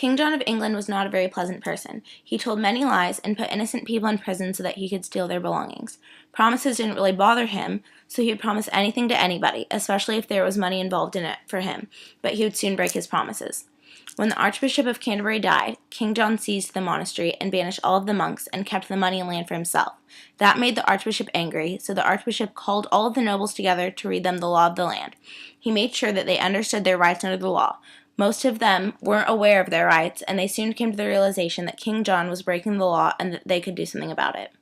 King John of England was not a very pleasant person. He told many lies and put innocent people in prison so that he could steal their belongings. Promises didn't really bother him, so he would promise anything to anybody, especially if there was money involved in it for him, but he would soon break his promises. When the Archbishop of Canterbury died, King John seized the monastery and banished all of the monks and kept the money and land for himself. That made the Archbishop angry, so the Archbishop called all of the nobles together to read them the law of the land. He made sure that they understood their rights under the law. Most of them weren't aware of their rights, and they soon came to the realization that King John was breaking the law and that they could do something about it.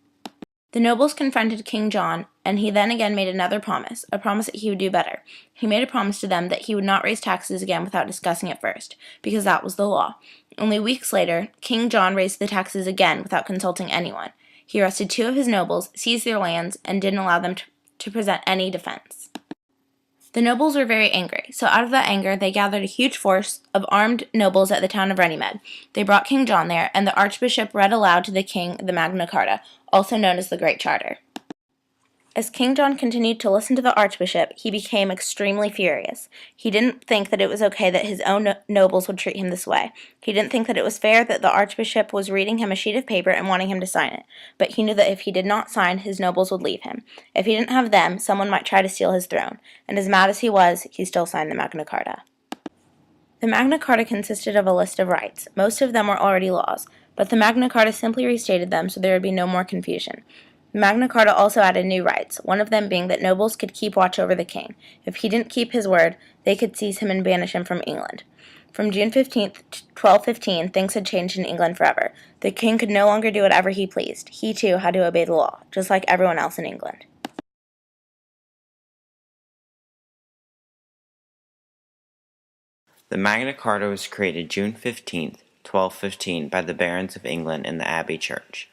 The nobles confronted King John, and he then again made another promise, a promise that he would do better. He made a promise to them that he would not raise taxes again without discussing it first, because that was the law. Only weeks later, King John raised the taxes again without consulting anyone. He arrested 2 of his nobles, seized their lands, and didn't allow them to present any defense. The nobles were very angry, so out of that anger they gathered a huge force of armed nobles at the town of Runnymede. They brought King John there, and the Archbishop read aloud to the king the Magna Charta, also known as the Great Charter. As King John continued to listen to the Archbishop, he became extremely furious. He didn't think that it was okay that his own nobles would treat him this way. He didn't think that it was fair that the Archbishop was reading him a sheet of paper and wanting him to sign it, but he knew that if he did not sign, his nobles would leave him. If he didn't have them, someone might try to steal his throne, and as mad as he was, he still signed the Magna Charta. The Magna Charta consisted of a list of rights. Most of them were already laws, but the Magna Charta simply restated them so there would be no more confusion. Magna Charta also added new rights, one of them being that nobles could keep watch over the king. If he didn't keep his word, they could seize him and banish him from England. From June 15th, 1215, things had changed in England forever. The king could no longer do whatever he pleased. He, too, had to obey the law, just like everyone else in England. The Magna Charta was created June 15th, 1215 by the barons of England in the Abbey Church.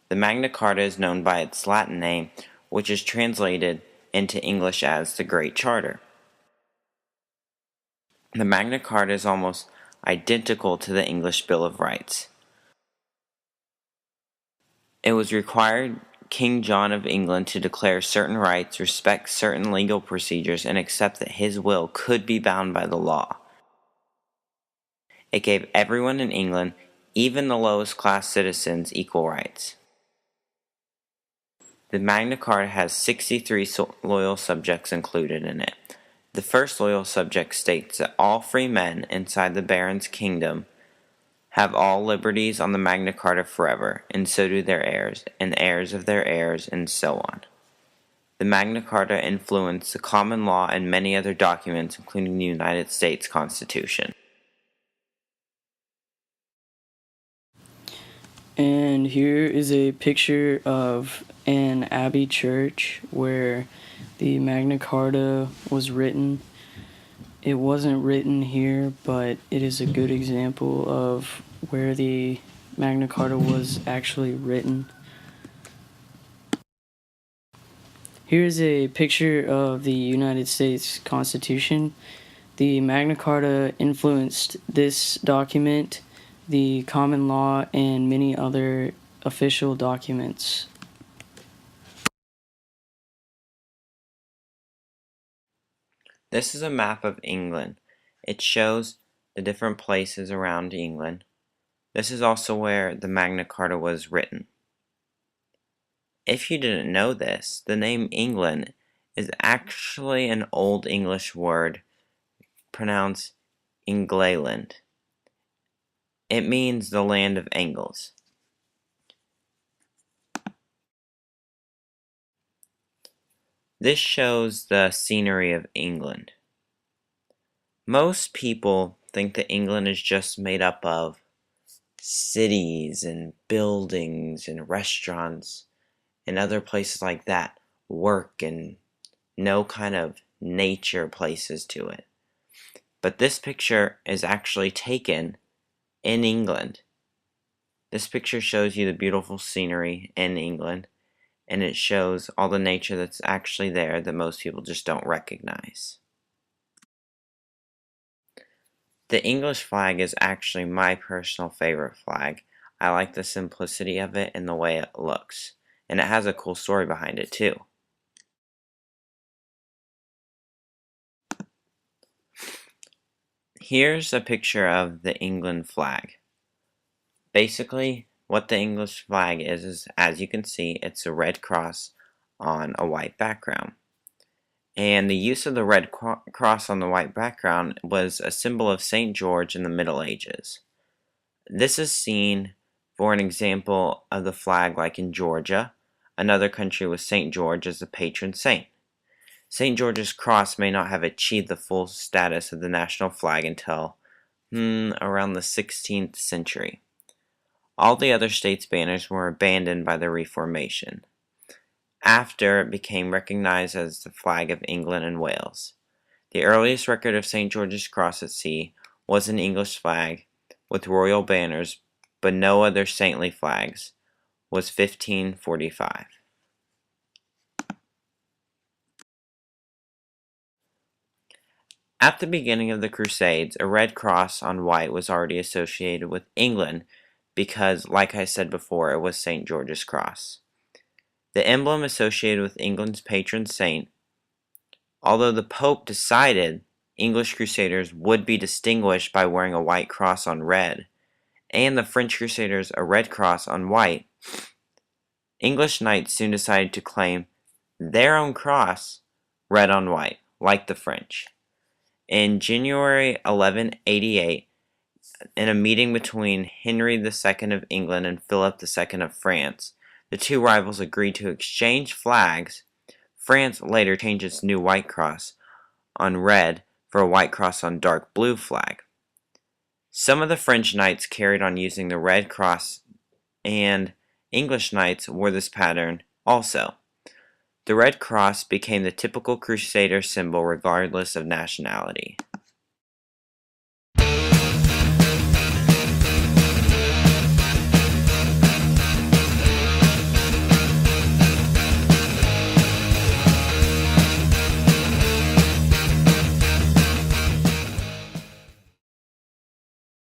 The Magna Charta is known by its Latin name, which is translated into English as the Great Charter. The Magna Charta is almost identical to the English Bill of Rights. It was required King John of England to declare certain rights, respect certain legal procedures, and accept that his will could be bound by the law. It gave everyone in England, even the lowest class citizens, equal rights. The Magna Charta has 63 loyal subjects included in it. The first loyal subject states that all free men inside the Baron's kingdom have all liberties on the Magna Charta forever, and so do their heirs, and heirs of their heirs, and so on. The Magna Charta influenced the common law and many other documents, including the United States Constitution. And here is a picture of an abbey church where the Magna Charta was written. It wasn't written here, but it is a good example of where the Magna Charta was actually written. Here's a picture of the United States Constitution. The Magna Charta influenced this document, the common law, and many other official documents. This is a map of England. It shows the different places around England. This is also where the Magna Charta was written. If you didn't know this, the name England is actually an Old English word pronounced Engleland. It means the land of angles. This shows the scenery of England. Most people think that England is just made up of cities and buildings and restaurants and other places like that, work and no kind of nature places to it. But this picture is actually taken in England. This picture shows you the beautiful scenery in England, and it shows all the nature that's actually there that most people just don't recognize. The English flag is actually my personal favorite flag. I like the simplicity of it and the way it looks. And it has a cool story behind it too. Here's a picture of the England flag. Basically, what the English flag is as you can see, it's a red cross on a white background. And the use of the red cross on the white background was a symbol of St. George in the Middle Ages. This is seen for an example of the flag like in Georgia, another country with St. George as the patron saint. St. George's cross may not have achieved the full status of the national flag until around the 16th century. All the other states' banners were abandoned by the Reformation, after it became recognized as the flag of England and Wales. The earliest record of St. George's Cross at sea was an English flag with royal banners, but no other saintly flags, was 1545. At the beginning of the Crusades, a red cross on white was already associated with England because, like I said before, it was St. George's Cross. The emblem associated with England's patron saint, although the Pope decided English Crusaders would be distinguished by wearing a white cross on red, and the French Crusaders a red cross on white, English knights soon decided to claim their own cross red on white, like the French. In January 1188, in a meeting between Henry II of England and Philip II of France, the two rivals agreed to exchange flags. France later changed its new white cross on red for a white cross on dark blue flag. Some of the French knights carried on using the red cross, and English knights wore this pattern also. The red cross became the typical Crusader symbol regardless of nationality.